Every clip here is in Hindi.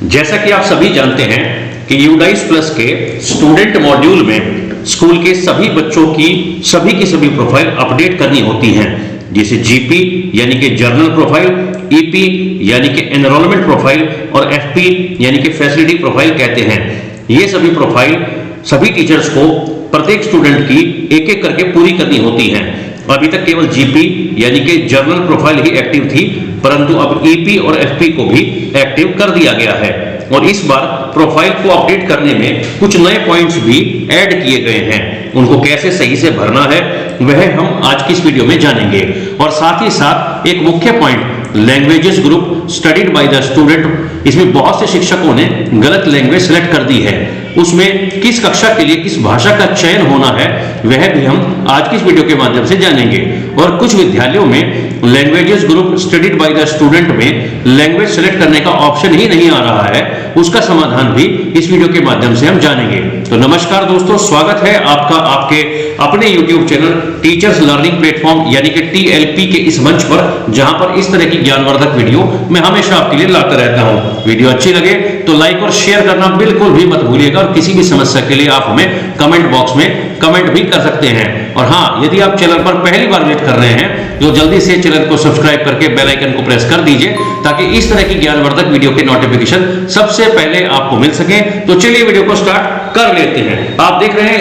जैसा कि आप सभी जानते हैं कि यूडाइस प्लस के स्टूडेंट मॉड्यूल में स्कूल के सभी बच्चों की सभी प्रोफाइल अपडेट करनी होती हैं, जैसे जीपी यानी कि जर्नल प्रोफाइल, ईपी यानी कि एनरोलमेंट प्रोफाइल और एफपी यानी कि फैसिलिटी प्रोफाइल कहते हैं। ये सभी प्रोफाइल सभी टीचर्स को प्रत्येक स्टूडेंट की एक एक करके पूरी करनी होती हैं। अभी तक केवल जीपी यानी कि जर्नल प्रोफाइल ही एक्टिव थी, परंतु अब ईपी और एफपी को भी एक्टिव कर दिया गया है और इस बार प्रोफाइल को अपडेट करने में कुछ नए पॉइंट्स भी ऐड किए गए हैं। उनको कैसे सही से भरना है वह हम आज की इस वीडियो में जानेंगे और साथ ही साथ एक मुख्य point languages group studied by the student. इसमें बहुत से शिक्षकों ने गलत लैंग्वेज सेलेक्ट कर दी है, उसमें किस कक्षा के लिए किस भाषा का चयन होना है वह भी हम आज की इस वीडियो के माध्यम से जानेंगे। और कुछ विद्यालयों में languages group studied by the student में लैंग्वेज सेलेक्ट करने का ऑप्शन ही नहीं आ रहा है, उसका समाधान भी इस वीडियो के माध्यम से हम जानेंगे। तो नमस्कार दोस्तों, स्वागत है आपका आपके अपने YouTube channel teachers learning platform यानी कि TLP के इस मंच पर, जहां पर इस तरह की ज्ञानवर्धक वीडियो मैं हमेशा आपके लिए लाता रहता हूं। वीडियो अच्छी लगे तो लाइक और शेयर करना बिल्कुल भी मत भूलिएगा और किसी भी समस्या के लिए आप हमें कमेंट बॉक्स में कमेंट भी कर सकते हैं। और हाँ, यदि आप चैनल पर पहली बार विजिट कर रहे हैं तो जल्दी से चैनल को सब्सक्राइब करके बेल आइकन को प्रेस कर दीजिए ताकि इस तरह की ज्ञानवर्धक वीडियो के नोटिफिकेशन सबसे पहले आपको मिल सके। तो चलिए वीडियो को स्टार्ट कर लेते हैं। आप देख रहे हैं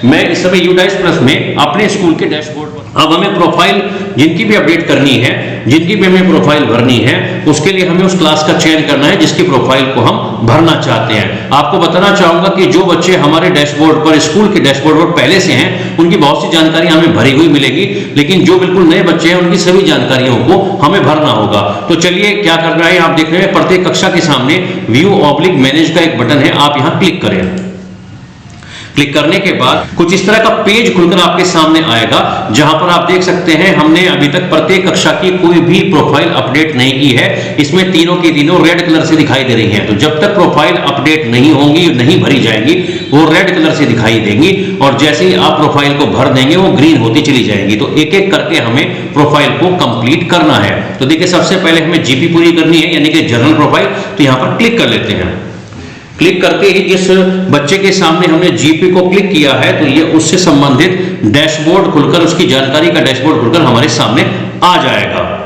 मैं इस समय यूडाइस प्लस में अपने स्कूल के डैशबोर्ड पर, अब हमें प्रोफाइल जिनकी भी अपडेट करनी है, जिनकी भी हमें प्रोफाइल भरनी है, उसके लिए हमें उस क्लास का चयन करना है जिसकी प्रोफाइल को हम भरना चाहते हैं। आपको बताना चाहूंगा कि जो बच्चे हमारे डैशबोर्ड पर, स्कूल के डैशबोर्ड पर पहले से हैं, उनकी बहुत सी जानकारी हमें भरी हुई मिलेगी, लेकिन जो बिल्कुल नए बच्चे हैं उनकी सभी जानकारियों को हमें भरना होगा। तो चलिए क्या करना है, आप देख रहे हैं प्रत्येक कक्षा के सामने व्यू/मैनेज का एक बटन है, आप यहां क्लिक करें। क्लिक करने के बाद कुछ इस तरह का पेज खुलकर आपके सामने आएगा, जहां पर आप देख सकते हैं हमने अभी तक प्रत्येक कक्षा की कोई भी प्रोफाइल अपडेट नहीं की है। इसमें तीनों की तीनों रेड कलर से दिखाई दे रही हैं। तो जब तक प्रोफाइल अपडेट नहीं होंगी, नहीं भरी जाएंगी, वो रेड कलर से दिखाई देंगी और जैसे ही आप प्रोफाइल को भर देंगे वो ग्रीन होती चली जाएंगी। तो एक एक करके हमें प्रोफाइल को कंप्लीट करना है। तो देखिए, सबसे पहले हमें जीपी पूरी करनी है यानी कि जर्नल प्रोफाइल। तो यहां पर क्लिक कर लेते हैं। क्लिक करते ही जिस बच्चे के सामने हमने जीपी को क्लिक किया है तो ये उससे संबंधित डैशबोर्ड खुलकर, उसकी जानकारी का डैशबोर्ड खुलकर हमारे सामने आ जाएगा।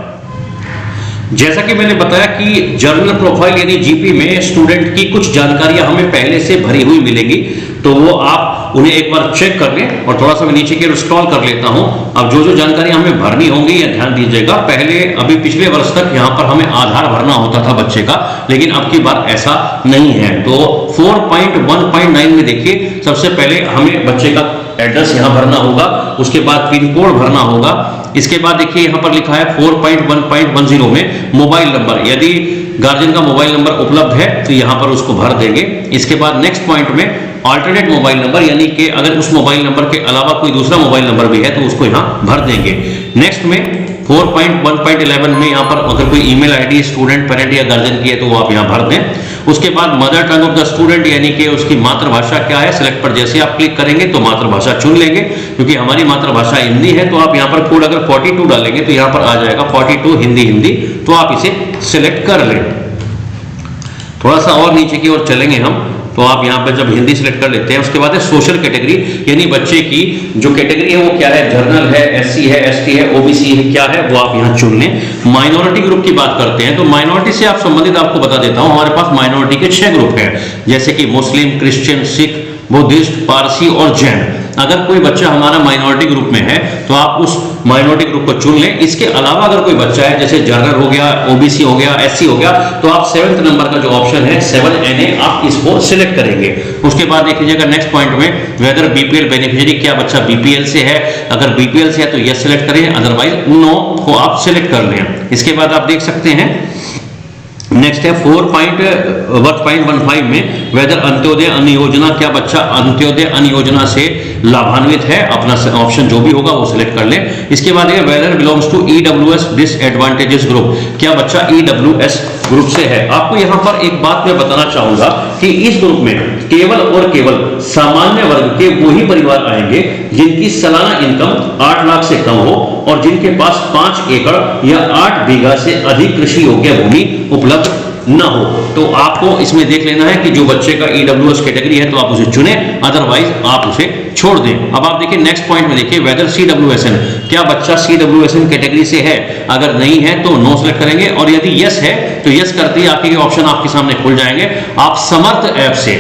जैसा कि मैंने बताया कि जर्नल प्रोफाइल यानी जीपी में स्टूडेंट की कुछ जानकारियां हमें पहले से भरी हुई मिलेंगी, तो वो आप उन्हें एक बार चेक कर लें। और थोड़ा सा मैं नीचे की ओर स्क्रॉल कर लेता हूं। अब जो जानकारी हमें भरनी होंगी, या ध्यान दीजिएगा, पहले अभी पिछले वर्ष तक यहां पर हमें आधार भरना होता था बच्चे का, लेकिन अब की बार ऐसा नहीं है। तो 4.1.9 में देखिए, सबसे पहले हमें बच्चे का एड्रेस यहां भरना होगा, उसके बाद पिन कोड भरना होगा। इसके बाद देखिए यहां पर लिखा है 4.1.10 में मोबाइल नंबर, यदि गार्जियन का मोबाइल नंबर उपलब्ध है तो यहां पर उसको भर देंगे। इसके बाद नेक्स्ट पॉइंट में अल्टरनेट मोबाइल नंबर, यानी कि अगर उस मोबाइल नंबर के अलावा कोई दूसरा मोबाइल नंबर भी है तो उसको यहां भर देंगे। नेक्स्ट में 4.1.11 में यहां पर अगर कोई ईमेल आईडी स्टूडेंट, पेरेंट या गार्जियन की है तो वो आप यहां भर दें। उसके बाद mother tongue of the student यानी कि उसकी मातृभाषा क्या है, सिलेक्ट पर जैसे आप क्लिक करेंगे तो मातृभाषा चुन लेंगे, क्योंकि हमारी मातृभाषा हिंदी है। तो आप यहां पर कोड अगर 42 डालेंगे तो यहां पर आ जाएगा 42 हिंदी, तो आप इसे सिलेक्ट कर लें। थोड़ा सा और नीचे की ओर चलेंगे हम, तो आप यहाँ पे जब हिंदी सिलेक्ट कर लेते हैं, उसके बाद है सोशल कैटेगरी, यानी बच्चे की जो कैटेगरी है वो क्या है, जर्नल है, SC है, ST है, OBC है, क्या है वो आप यहाँ चुन लें। माइनॉरिटी ग्रुप की बात करते हैं तो माइनॉरिटी से आप संबंधित आपको बता देता हूँ, हमारे पास माइनॉरिटी के 6 ग्रुप हैं, जैसे कि मुस्लिम, क्रिश्चियन, सिख, बुद्धिस्ट, पारसी और जैन। अगर कोई बच्चा हमारा माइनॉरिटी ग्रुप में है तो आप उस माइनॉरिटी ग्रुप को चुन लें। इसके अलावा अगर कोई बच्चा है, जैसे जर्नल हो गया, OBC हो गया, SC हो गया, तो आप 7th नंबर का जो ऑप्शन है 7NA, आप इसको सिलेक्ट करेंगे। उसके बाद देख लीजिएगा नेक्स्ट पॉइंट में वेदर BPL बेनिफिशियरी, क्या बच्चा BPL से है, अगर BPL से है तो यस सिलेक्ट करें, अदरवाइज नो को आप सिलेक्ट कर लें। इसके बाद आप देख सकते हैं नेक्स्ट है 4.1.15 में वेदर अंत्योदय अन्न योजना, क्या बच्चा अंत्योदय अन्न योजना से लाभान्वित है, अपना ऑप्शन जो भी होगा वो सिलेक्ट कर लें। इसके बाद है whether belongs to EWS disadvantages group, क्या बच्चा EWS ग्रुप से है। आपको यहाँ पर एक बात मैं बताना चाहूंगा कि इस ग्रुप में केवल और केवल सामान्य वर्ग के वही परिवार आएंगे जिनकी सालाना इनकम 8 लाख से कम हो और जिनके पास 5 एकड़ या 8 बीघा से अधिक कृषि योग्य भूमि उपलब्ध ना हो। तो आपको इसमें देख लेना है कि जो बच्चे का EWS कैटेगरी है तो आप उसे चुने, अदरवाइज आप उसे छोड़ दें। अब आप देखिए नेक्स्ट पॉइंट में देखिए वेदर CWSN, क्या बच्चा CWSN कैटेगरी से है, अगर नहीं है तो नो सेलेक्ट करेंगे, और यदि यस है तो यस करते ही आपके ऑप्शन आपके सामने खुल जाएंगे। आप समर्थ ऐप से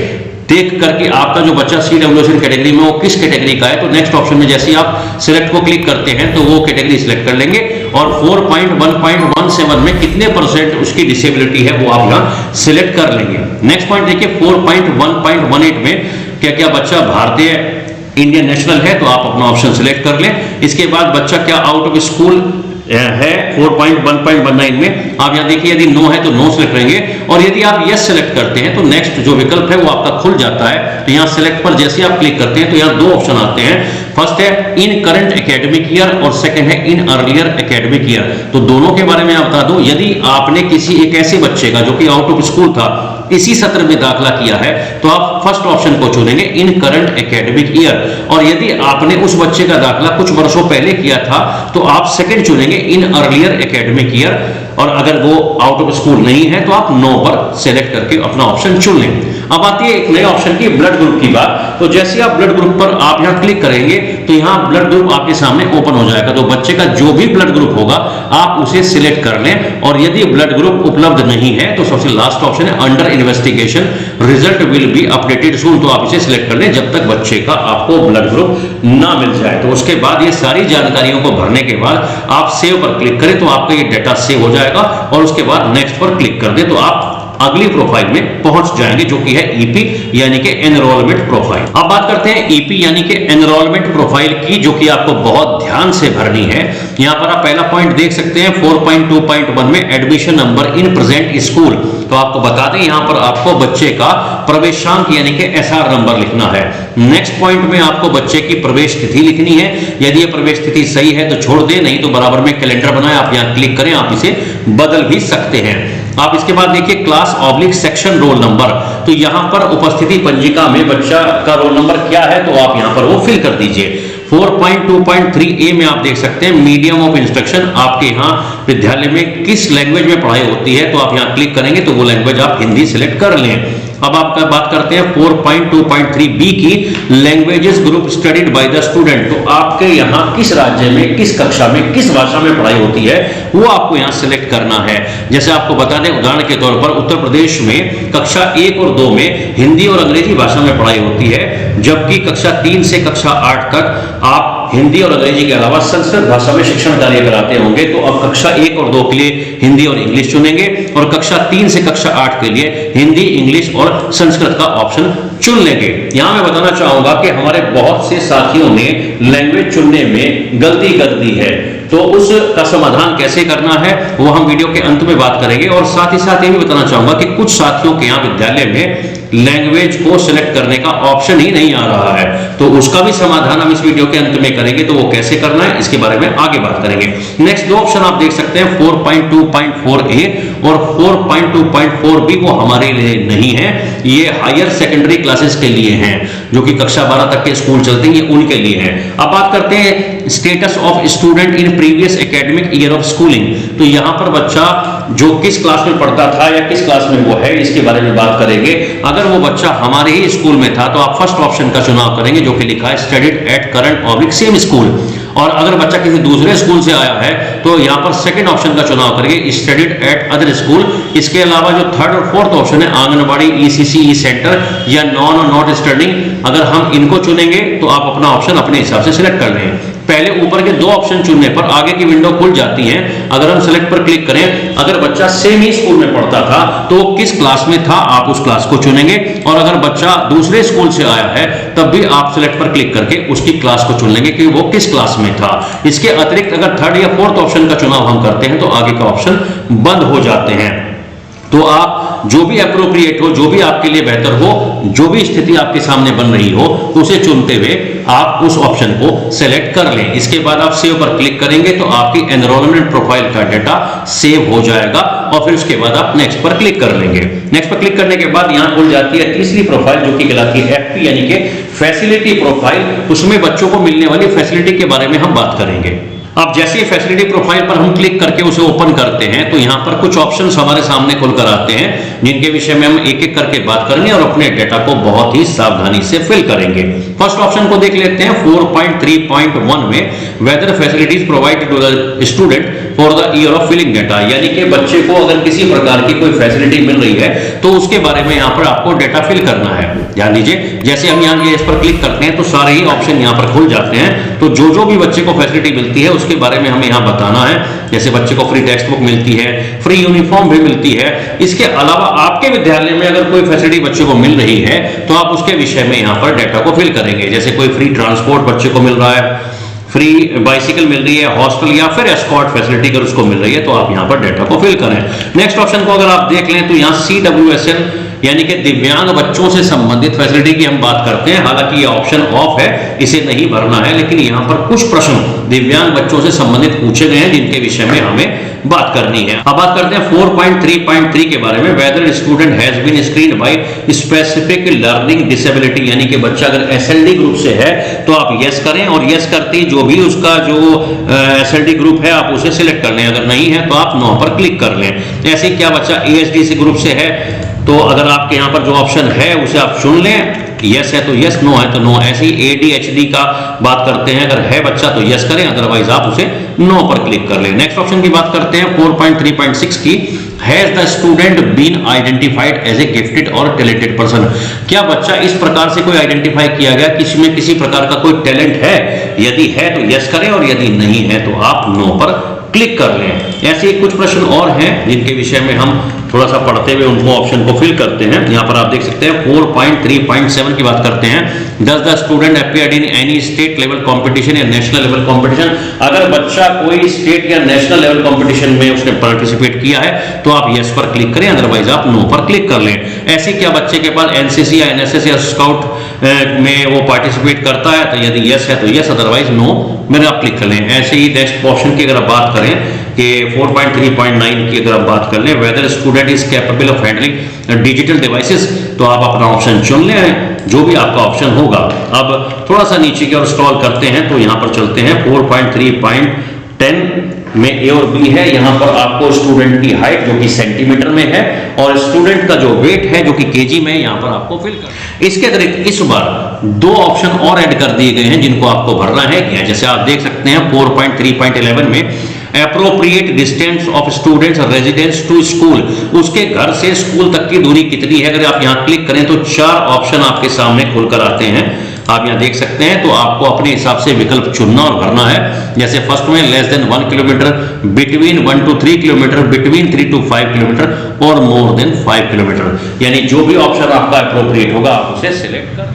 देख करके आपका जो बच्चा CWSN कैटेगरी में वो किस कैटेगरी का है, तो नेक्स्ट ऑप्शन में जैसे ही आप सिलेक्ट को क्लिक करते हैं तो वो कैटेगरी सिलेक्ट कर लेंगे, और 4.1.17 में कितने % उसकी डिसेबिलिटी है वो आप यहाँ सिलेक्ट कर लेंगे। नेक्स्ट पॉइंट देखिए 4.1.18 में क्या क्या बच्चा भारतीय इंडियन नेशनल है, तो आप अपना ऑप्शन सिलेक्ट कर लें। इसके बाद बच्चा क्या आउट ऑफ स्कूल है 4.1.19 में, आप यहाँ देखिए यदि नो है तो नो सेलेक्ट करेंगे, और यदि आप यस सेलेक्ट करते हैं तो नेक्स्ट जो विकल्प है वो आपका खुल जाता है। तो यहाँ सेलेक्ट पर जैसे आप क्लिक करते हैं तो यहाँ दो ऑप्शन आते हैं, फर्स्ट है इन करंट एकेडमिक ईयर और सेकंड है इन अर्लियर एकेडमिक ईयर। तो दोनों के बारे में आप बता दूं, यदि आपने किसी एक ऐसे बच्चे का जो कि आउट ऑफ स्कूल था इसी सत्र में दाखिला किया है तो आप फर्स्ट ऑप्शन को चुनेंगे इन करंट एकेडमिक ईयर, और यदि आपने उस बच्चे का दाखिला कुछ वर्षों पहले किया था तो आप सेकंड चुनेंगे इन अर्लियर एकेडमिक ईयर, और अगर वो आउट ऑफ स्कूल नहीं है तो आप नो पर सेलेक्ट करके अपना ऑप्शन चुन लें। अब आती है एक नए ऑप्शन की ब्लड ग्रुप की बात। तो जैसे आप ब्लड ग्रुप पर आप यहां क्लिक करेंगे तो यहां ब्लड ग्रुप आपके सामने ओपन हो जाएगा। तो बच्चे का जो भी ब्लड ग्रुप होगा आप उसे सिलेक्ट कर लें, और यदि ब्लड ग्रुप उपलब्ध नहीं है तो सबसे लास्ट ऑप्शन है under investigation, result will be updated soon. तो आप इसे सिलेक्ट कर लें जब तक बच्चे का आपको ब्लड ग्रुप ना मिल जाए। तो उसके बाद ये सारी जानकारियों को भरने के बाद आप सेव पर क्लिक करें तो आपका ये डाटा सेव हो जाएगा, और उसके बाद नेक्स्ट पर क्लिक कर दें तो आप अगली प्रोफाइल में पहुंच जाएंगे जो कि है ईपी यानी कि एनरोलमेंट प्रोफाइल। अब बात करते हैं ईपी यानी कि एनरोलमेंट प्रोफाइल की, जो कि आपको बहुत ध्यान से भरनी है। यहां पर आप पहला पॉइंट देख सकते हैं 4.2.1 में admission number in present school. तो आपको बता दें यहां पर आपको बच्चे का प्रवेशांक यानी कि SR नंबर लिखना है। नेक्स्ट पॉइंट में आपको बच्चे की प्रवेश तिथि लिखनी है, यदि ये प्रवेश तिथि सही है तो छोड़ दें, नहीं तो बराबर में कैलेंडर बनाए, आप यहां क्लिक करें, आप इसे बदल भी सकते हैं। आप इसके बाद देखिए class oblique section roll number. तो यहां पर उपस्थिति पंजिका में बच्चा का रोल नंबर क्या है तो आप यहां पर वो फिल कर दीजिए। 4.2.3a में आप देख सकते हैं मीडियम ऑफ इंस्ट्रक्शन, आपके यहाँ विद्यालय में किस लैंग्वेज में पढ़ाई होती है, तो आप यहाँ क्लिक करेंगे तो वो लैंग्वेज आप हिंदी सिलेक्ट कर लें। अब आप बात करते हैं 4.2.3b की languages group studied by the student. तो आपके यहाँ किस राज्य में, किस कक्षा में, किस भाषा में पढ़ाई होती है वो आपको यहाँ सिलेक्ट करना है। जैसे आपको बता दें उदाहरण के तौर पर उत्तर प्रदेश में कक्षा 1 और 2 में हिंदी और अंग्रेजी भाषा में पढ़ाई होती है, जबकि कक्षा 3 से कक्षा 8 तक आप हिंदी और अंग्रेजी के अलावा संस्कृत भाषा में शिक्षण कार्य कराते होंगे। तो अब कक्षा 1 और 2 के लिए हिंदी और इंग्लिश चुनेंगे, और कक्षा 3 से कक्षा 8 के लिए हिंदी, इंग्लिश और संस्कृत का ऑप्शन चुन लेंगे। यहां मैं बताना चाहूंगा कि हमारे बहुत से साथियों ने लैंग्वेज चुनने में गलती कर दी है, तो उसका समाधान कैसे करना है वो हम वीडियो के अंत में बात करेंगे। और साथ ही साथ ये भी बताना चाहूंगा कि कुछ साथियों के यहाँ विद्यालय में लैंग्वेज को सिलेक्ट करने का ऑप्शन ही नहीं आ रहा है, तो उसका भी समाधान हम इस वीडियो के अंत में करेंगे। तो वो कैसे करना है इसके बारे में आगे बात करेंगे। नेक्स्ट दो ऑप्शन आप देख सकते हैं 4.2.4a और 4.2.4b, वो हमारे लिए नहीं है, ये हायर सेकेंडरी क्लासेस के लिए हैं, जो कि कक्षा 12 तक के स्कूल चलते हैं, ये उनके लिए हैं। अब बात करते हैं status of student in previous academic year of schooling. तो यहाँ पर बच्चा जो किस क्लास में पढ़ता था या किस क्लास में वो है इसके बारे में बात करेंगे। अगर वो बच्चा हमारे ही स्कूल में था तो आप फर्स्ट ऑप्शन का चुनाव करेंगे जो कि लिखा है studied at current oblique same school, और अगर बच्चा किसी दूसरे स्कूल से आया है तो यहाँ पर सेकंड ऑप्शन का चुनाव करेंगे स्टडीड एट अदर स्कूल। इसके अलावा जो थर्ड और फोर्थ ऑप्शन है आंगनबाड़ी, ECC, ई सेंटर या नॉन और नॉट स्टडिंग, अगर हम इनको चुनेंगे तो आप अपना ऑप्शन अपने हिसाब से सिलेक्ट कर लें। पहले ऊपर के दो ऑप्शन चुनने पर आगे की विंडो खुल जाती है। अगर हम सेलेक्ट पर क्लिक करें, अगर बच्चा सेम ही स्कूल में पढ़ता था तो किस क्लास में था आप उस क्लास को चुनेंगे, और अगर बच्चा दूसरे स्कूल से आया है तब भी आप सेलेक्ट पर क्लिक करके उसकी क्लास को चुन लेंगे कि वो किस क्लास में था। इसके अतिरिक्त अगर थर्ड या फोर्थ ऑप्शन का चुनाव हम करते हैं तो आगे का ऑप्शन बंद हो जाते हैं। तो आप जो भी अप्रोप्रिएट हो, जो भी आपके लिए बेहतर हो, जो भी स्थिति आपके सामने बन रही हो, उसे चुनते हुए आप उस ऑप्शन को सेलेक्ट कर लें। इसके बाद आप सेव पर क्लिक करेंगे तो आपकी एनरोलमेंट प्रोफाइल का डाटा सेव हो जाएगा, और फिर उसके बाद आप नेक्स्ट पर क्लिक कर लेंगे। नेक्स्ट पर क्लिक करने के बाद यहां खुल जाती है तीसरी प्रोफाइल जो कि कहलाती है FP यानी कि फैसिलिटी प्रोफाइल। उसमें बच्चों को मिलने वाली फैसिलिटी के बारे में हम बात करेंगे। अब जैसे ही फैसिलिटी प्रोफाइल पर हम क्लिक करके उसे ओपन करते हैं तो यहाँ पर कुछ ऑप्शंस हमारे सामने खुलकर आते हैं जिनके विषय में हम एक एक करके बात करेंगे और अपने डेटा को बहुत ही सावधानी से फिल करेंगे। फर्स्ट ऑप्शन को देख लेते हैं 4.3.1 में whether facilities provided to the student for the year of filling data, यानी कि बच्चे को अगर किसी प्रकार की कोई फैसिलिटी मिल रही है तो उसके बारे में यहाँ पर आपको डेटा फिल करना है। ध्यान दीजिए, जैसे हम यहाँ इस पर क्लिक करते हैं तो सारे ही ऑप्शन यहाँ पर खुल जाते हैं। तो जो भी बच्चे को फैसिलिटी मिलती है उसके बारे में हमें यहाँ बताना है। जैसे बच्चे को फ्री टेक्स्ट बुक मिलती है, फ्री यूनिफॉर्म भी मिलती है। इसके अलावा आपके विद्यालय में अगर कोई फैसिलिटी बच्चे को मिल रही है तो आप उसके विषय में यहाँ पर डेटा को फिल करेंगे। जैसे कोई फ्री ट्रांसपोर्ट बच्चे को मिल रहा है, फ्री बाइसिकल मिल रही है, हॉस्टल या फिर एस्कॉर्ट फैसिलिटी अगर उसको मिल रही है तो आप यहाँ पर डेटा को फिल करें। नेक्स्ट ऑप्शन को अगर आप देख लें तो यहाँ CWSL यानी कि दिव्यांग बच्चों से संबंधित फैसिलिटी की हम बात करते हैं। हालांकि ये ऑप्शन ऑफ है, इसे नहीं भरना है, लेकिन यहाँ पर कुछ प्रश्न दिव्यांग बच्चों से संबंधित पूछे गए हैं जिनके विषय में हमें बात करनी है। अब बात करते हैं 4.3.3 के बारे में, whether student has been screened by specific learning disability, यानी कि बच्चा अगर SLD ग्रुप से है तो आप यस करें और यस करते ही जो भी उसका जो SLD ग्रुप है आप उसे सिलेक्ट कर लें। अगर नहीं है तो आप नो पर क्लिक कर लें। ऐसे क्या बच्चा ASD ग्रुप से है तो अगर आपके यहाँ पर जो ऑप्शन है उसे आप चुन लें, यस है तो यस, नो है तो नो। ऐसे ही ADHD का बात करते हैं, अगर है बच्चा तो यस करें, अदरवाइज आप उसे नो पर क्लिक कर लें। नेक्स्ट ऑप्शन की बात करते हैं 4.3.6 की, has the student been identified as a gifted और टैलेंटेड पर्सन, क्या बच्चा इस प्रकार से कोई आइडेंटिफाई किया गया किसी में किसी प्रकार का कोई टैलेंट है? यदि है तो यस करें और यदि नहीं है तो आप नो पर क्लिक कर लें। ऐसे कुछ प्रश्न और हैं जिनके विषय में हम थोड़ा सा पढ़ते हुए उनको ऑप्शन को फिल करते हैं। यहाँ पर आप देख सकते हैं 4.3.7 की बात करते हैं, does the student appeared in any state level competition या नेशनल लेवल कंपटीशन, अगर बच्चा कोई स्टेट या नेशनल लेवल कंपटीशन में उसने पार्टिसिपेट किया है तो आप यस पर क्लिक करें, अदरवाइज आप नो पर क्लिक कर लें। ऐसे क्या बच्चे के पास NCC या NSS या स्काउट में वो पार्टिसिपेट करता है तो यदि यस है तो यस, अदरवाइज नो मेरे आप क्लिक कर लें। ऐसे ही नेक्स्ट ऑप्शन की अगर आप बात करें कि 4.3.9 की अगर आप बात कर लें, whether student is capable of handling digital devices, तो आप अपना ऑप्शन चुन लें जो भी आपका ऑप्शन होगा। अब थोड़ा सा नीचे की ओर स्क्रॉल करते हैं तो यहाँ पर चलते हैं 4.3.10 में A और B है। यहाँ पर आपको स्टूडेंट की हाइट जो कि सेंटीमीटर में है और स्टूडेंट का जो वेट है जो कि केजी में, यहाँ पर आपको फिल कर। इसके अतिरिक्त इस बार दो ऑप्शन और ऐड कर दिए गए हैं जिनको आपको भरना है। जैसे आप देख सकते हैं 4.3.11 में appropriate distance of students residence to school, उसके घर से स्कूल तक की दूरी कितनी है। अगर आप यहाँ क्लिक करें तो 4 ऑप्शन आपके सामने खुलकर आते हैं, आप यहाँ देख सकते हैं। तो आपको अपने हिसाब से विकल्प चुनना और भरना है। जैसे फर्स्ट में less than 1 kilometre, between 1 to 3 kilometre, between 3 to 5 kilometre और मोर देन 5 किलोमीटर, यानी जो भी ऑप्शन आपका एप्रोप्रिएट होगा आप उसे सिलेक्ट कर।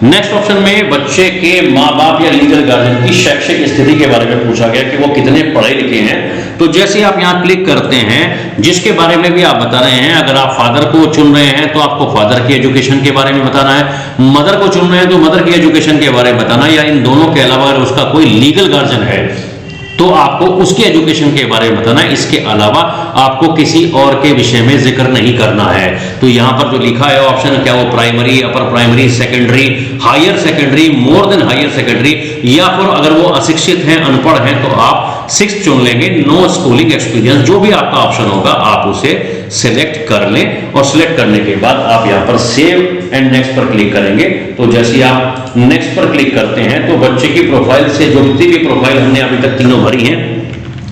नेक्स्ट ऑप्शन में बच्चे के माँ बाप या लीगल गार्जियन की शैक्षिक स्थिति के बारे में पूछा गया कि वो कितने पढ़े लिखे हैं। तो जैसे आप यहाँ क्लिक करते हैं जिसके बारे में भी आप बता रहे हैं, अगर आप फादर को चुन रहे हैं तो आपको फादर की एजुकेशन के बारे में बताना है, मदर को चुन रहे हैं तो मदर की एजुकेशन के बारे में बताना है, या इन दोनों के अलावा अगर उसका कोई लीगल गार्जियन है तो आपको उसकी एजुकेशन के बारे में बताना है। इसके अलावा आपको किसी और के विषय में जिक्र नहीं करना है। तो यहाँ पर जो लिखा है ऑप्शन, क्या वो primary, upper primary, secondary, higher secondary, more than higher secondary, या फिर अगर वो अशिक्षित हैं, अनपढ़ हैं तो आप 6 चुन लेंगे, नो स्कूलिंग एक्सपीरियंस। जो भी आपका ऑप्शन होगा आप उसे सिलेक्ट कर लें और सिलेक्ट करने के बाद आप यहाँ पर सेव एंड नेक्स्ट पर क्लिक करेंगे। तो जैसे आप नेक्स्ट पर क्लिक करते हैं तो बच्चे की प्रोफाइल से जो जितनी भी प्रोफाइल हमने अभी तक तीनों भरी हैं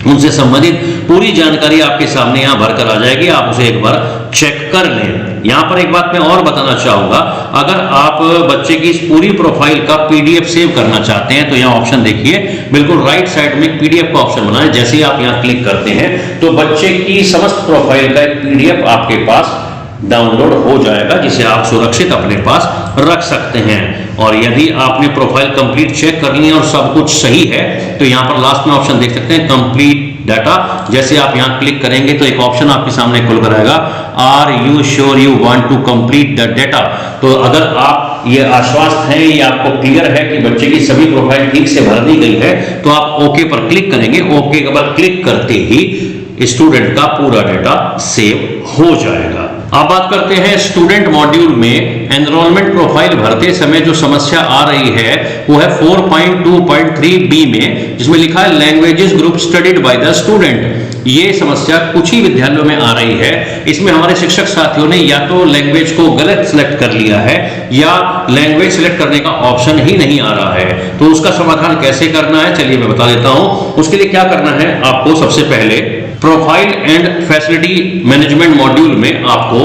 उनसे संबंधित पूरी जानकारी आपके सामने यहाँ भरकर आ जाएगी। आप उसे एक बार चेक कर लें। यहाँ पर एक बात मैं और बताना चाहूंगा, अगर आप बच्चे की इस पूरी प्रोफाइल का PDF सेव करना चाहते हैं तो यहाँ ऑप्शन देखिए, बिल्कुल राइट साइड में PDF का ऑप्शन बना है। जैसे ही आप यहाँ क्लिक करते हैं तो बच्चे की समस्त प्रोफाइल का एक PDF आपके पास डाउनलोड हो जाएगा, जिसे आप सुरक्षित अपने पास रख सकते हैं। और यदि आपने प्रोफाइल कंप्लीट चेक कर ली और सब कुछ सही है तो यहाँ पर लास्ट में ऑप्शन देख सकते हैं कंप्लीट डाटा। जैसे आप यहाँ क्लिक करेंगे तो एक ऑप्शन आपके सामने खुल कर आएगा, are you sure you want to complete the data. तो अगर आप ये आश्वस्त हैं, ये आपको क्लियर है कि बच्चे की सभी प्रोफाइल ठीक से भर दी गई है, तो आप ओके पर क्लिक करेंगे। ओके के बाद क्लिक करते ही स्टूडेंट का पूरा डाटा सेव हो जाएगा। अब बात करते हैं स्टूडेंट मॉड्यूल में एनरोलमेंट प्रोफाइल भरते समय जो समस्या आ रही है वो है 4.2.3 बी में, जिसमें लिखा है languages group studied by the student. ये समस्या कुछ ही विद्यालयों में आ रही है। इसमें हमारे शिक्षक साथियों ने या तो लैंग्वेज को गलत सिलेक्ट कर लिया है या लैंग्वेज सिलेक्ट करने का ऑप्शन ही नहीं आ रहा है। तो उसका समाधान कैसे करना है चलिए मैं बता देता हूं। उसके लिए क्या करना है, आपको सबसे पहले profile and facility management module में आपको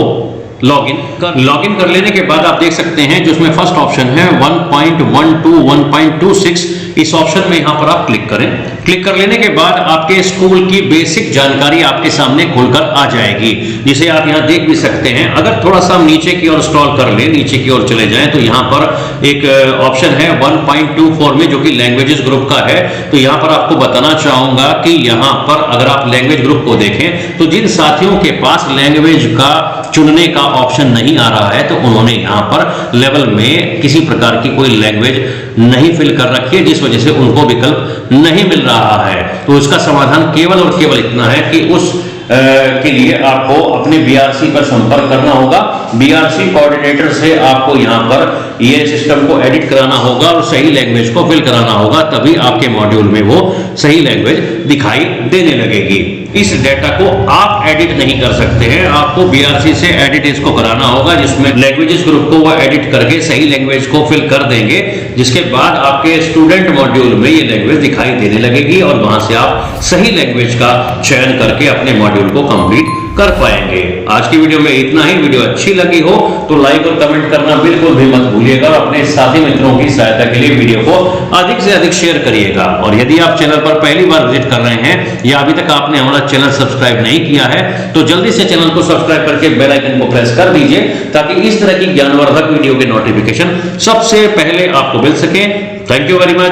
लॉगिन कर लेने के बाद आप देख सकते हैं जो उसमें फर्स्ट ऑप्शन है 1.12 1.26, इस ऑप्शन में यहां पर आप क्लिक करें। क्लिक कर लेने के बाद आपके स्कूल की बेसिक जानकारी आपके सामने खुलकर आ जाएगी, जिसे आप यहां देख भी सकते हैं। अगर थोड़ा सा नीचे की ओर स्क्रॉल कर ले, नीचे की ओर चले जाएं तो यहां पर एक ऑप्शन है 1.24 में जो कि लैंग्वेजेस ग्रुप का है। तो यहां पर आपको बताना चाहूंगा कि यहां पर अगर आप लैंग्वेज ग्रुप को देखें तो जिन साथियों के पास लैंग्वेज का चुनने का ऑप्शन नहीं आ रहा है तो उन्होंने यहां पर लेवल में किसी प्रकार की कोई लैंग्वेज नहीं फिल कर रखी है, जिस वजह से उनको विकल्प नहीं मिल रहा है। तो इसका समाधान केवल और केवल इतना है कि उस के लिए आपको अपने बीआरसी पर संपर्क करना होगा। बीआरसी कोऑर्डिनेटर से आपको यहां पर ये सिस्टम को एडिट कराना होगा और सही लैंग्वेज को फिल कराना होगा, तभी आपके मॉड्यूल में वो सही लैंग्वेज दिखाई देने लगेगी। इस डेटा को आप एडिट नहीं कर सकते हैं, आपको बीआरसी से एडिट इसको कराना होगा, जिसमें लैंग्वेजेस ग्रुप को वो एडिट करके सही लैंग्वेज को फिल कर देंगे, जिसके बाद आपके स्टूडेंट मॉड्यूल में ये लैंग्वेज दिखाई देने लगेगी और वहां से आप सही लैंग्वेज का चयन करके अपने मॉड्यूल को कंप्लीट कर पाएंगे। आज की वीडियो में इतना ही। वीडियो अच्छी लगी हो तो लाइक और कमेंट करना बिल्कुल भी मत भूलिएगा और अपने साथी मित्रों की सहायता के लिए वीडियो को अधिक से अधिक शेयर करिएगा। और यदि आप चैनल पर पहली बार विजिट कर रहे हैं या अभी तक आपने हमारा चैनल सब्सक्राइब नहीं किया है तो जल्दी से चैनल को सब्सक्राइब करके बेल आइकन को प्रेस कर दीजिए, ताकि इस तरह की ज्ञानवर्धक वीडियो के नोटिफिकेशन सबसे पहले आपको मिल सके। Thank you very much.